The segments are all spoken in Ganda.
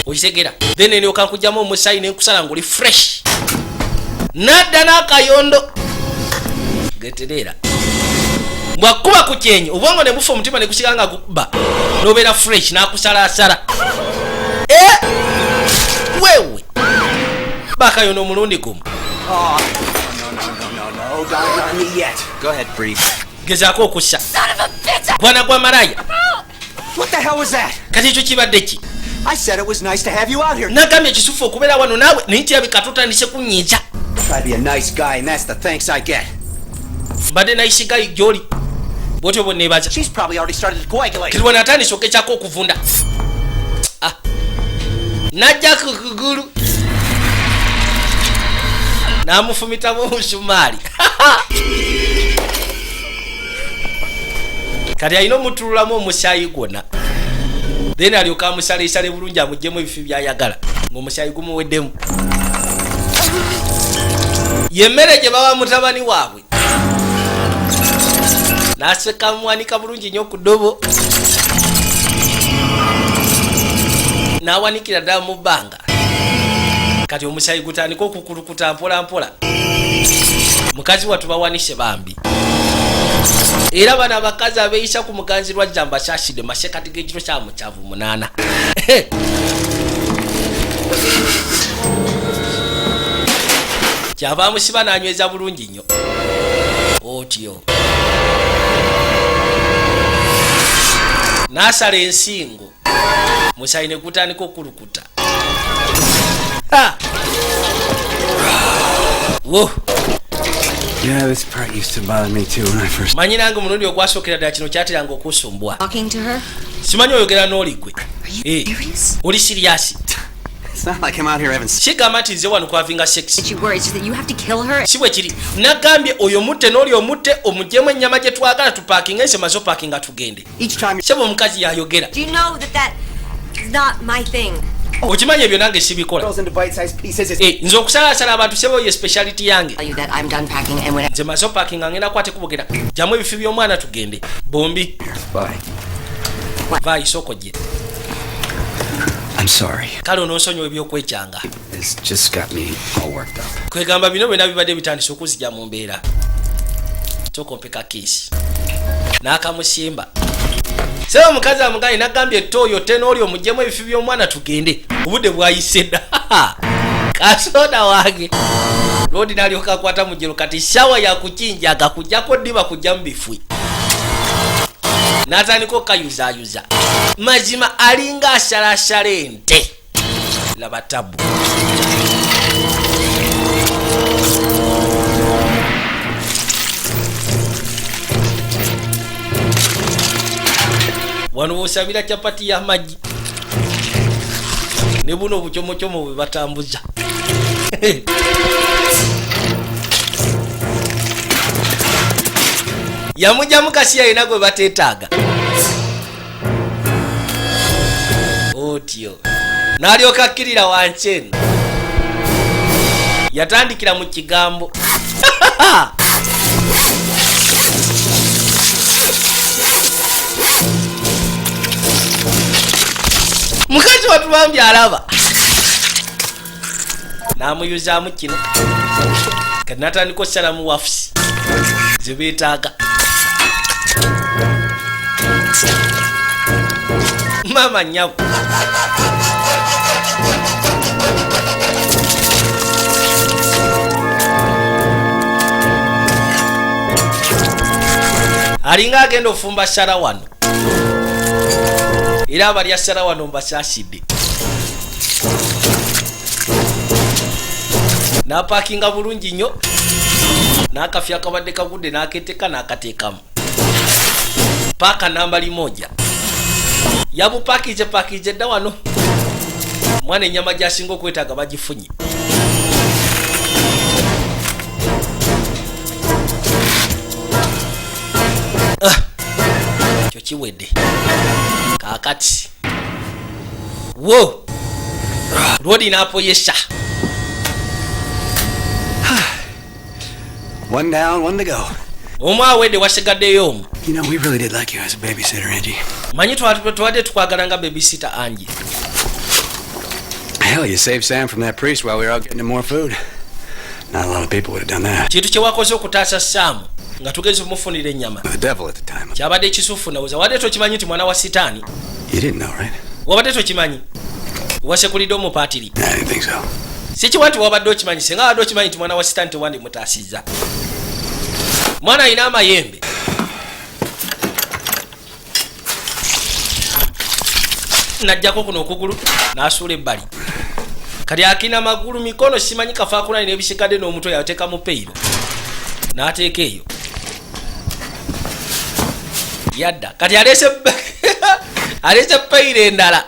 okitegera then eryoka nkujjamu omusayi nenkusala ngoli fresh nadda n'akayondo geterera bwakuba ku kyenyi obwongo ne bufa omutima ne gusiga nga gukuba n'obeera fresh n'akusalaasala wewe bakayondo omulundi gumu gezaako okussa bwana gwa malaya kati ekyo kibadde ki nagambye ekisufu okubeera wano naawe naye kirabika tutandise kunyiiza mbadde nayisigayi gy'oli bwotyo bweneebaza kiribona atandise okekyako okuvunda najja ku kugulu namufumitamu omusumaali kati alina omutululamu omusaayi gwonna then alyoka amusaleesale bulungi amugjemu ebifi byayagala ng'omusaayi gumuweddemu yemmere gye bawa mutabani waabwe n'aseka muwanika bulungi nnyo ku ddobo n'awanikira ddala mu bbanga kati omusaayi gutandika okukulukuta mpola mpola mukazi watu bawanise bambi era bano abakazi abeeyisa ku muganzi lwajja mbasaaside masekati g'ekiro kya mukyavu 8 kyava amusiba n'anyweza bulungi nnyo otyo n'asala ensingo musaayi ne gutandika okulukuta wo manyi nange omulundi ogwasookera ddala kino kyateranga okusumbwa simanyi oyogera n'oligwe oli siriyasi kigamba nti nze wano kwavinga sex si bwe kiri nagambye oyo mutte n'oli omutte omugyemu ennyama gye twagala tupaakinga ense maze opaakinga tugende seba omukazi yayogera okimanyi ebyo nange sibikola nze okusalaasala abantu seba ye speciality yange nze maze opaakinga ngenda kwate kubogera jamu ebifi by'omwana tugende bombi vai soko gye I'm sorry. Kale onosonyiwa ebyokwekyanga. It's just got me all worked up. Kwegamba bino byonna bibadde bitandise okuzija mu mbeera. Tokompeka kesi. N'akamusimba. Seba omukazi amugaye nagambye toyo tenoli omugyemu ebifi by'omwana tugende. Obudde bwayise dda. Kasoda wange. Lodi n'alyoka akwata mujero kati shawa ya kukinja agakujjako ddiba kujja mu bifwi. N'atandika okayuzaayuza. Mazima alinga ashalashala ente laba tabu wano busabira chapati ya maji ne buno buchomochomo bwe batambuza yamuja mukasi yayina gwe bateetaaga otyo n'alyoka akkirira wankyeno yatandikira mu kigambo mukazi watubambye alaba n'amuyuzaamu kino kati natandika ossalamu wafusi ze beetaaga mama nyabu alinga agenda ofumba sara wano era abalya sara wano mbasaasidde n'apaakinga bulungi nnyo n'akafi akabadde kagudde n'aketeeka n'akateekamu paaka namba 1 yabupaakije dda wano mwana ennyama gy'asinga okwetaaga bagifunye kyo kiwedde kaakati wo lwodi n'apoyesa One down, one to go. Omwawedde wasigaddeyo omu. You know, we really did like you as a babysitter, Angie. Manyi twadde tukwagala nga babysitter Angie. Hell, you saved Sam from that priest while we were out getting him more food. Not a lot of people would have done that. Kintu kye wakoze okutaasa Sam nga tugeze kumufunira ennyama. The devil at the time. Kyabadde kisufu nawuza. Wadde tokimanyi nti mwana wa sitaani? You didn't know, right? Wabadde tokimanyi? Wasekulidde omupaatiri? I didn't think so. Sikiwa nti wabadde okimanyi. Singa wabadde okimanyi nti mwana wa sitaani tewandimutaasizza. Mwana alina amayembe. Najjako kuno okugulu n'asuula ebbali. Kati akina magulu mikono simanyi kafaakunani n'ebisigadde n'omutwe yateeka mu peyiro. N'ateeka eyo. Yadda. Kati aleese peyiro endala.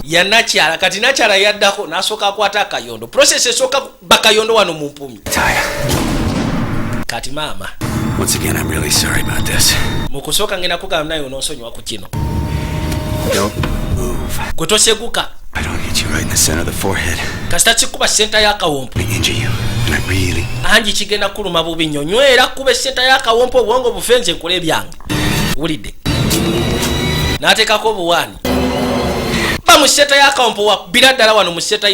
Ya nakyala. Kati nakyala yaddako n'asooka akwata akayondo. Process esooka bakayondo wano mu mpumi. Kati maama. Once again, I'm really sorry about this. Mukusooka ngenda kugamba naye onoonsonyiwa ku kino. Don't move. Gwe toseguka. I don't hit you right in the center of the forehead. Kasita kikuba senta y'akawompo. I injure you, and I really... Anji kigenda kuluma bubi nnyo. Nywera kuba senta y'akawompo obwongo bufenze nkole byange. Wulidde. N'ateekako obuwaani. Ba mu senta y'akawompo wa bbira ddala wano mu senta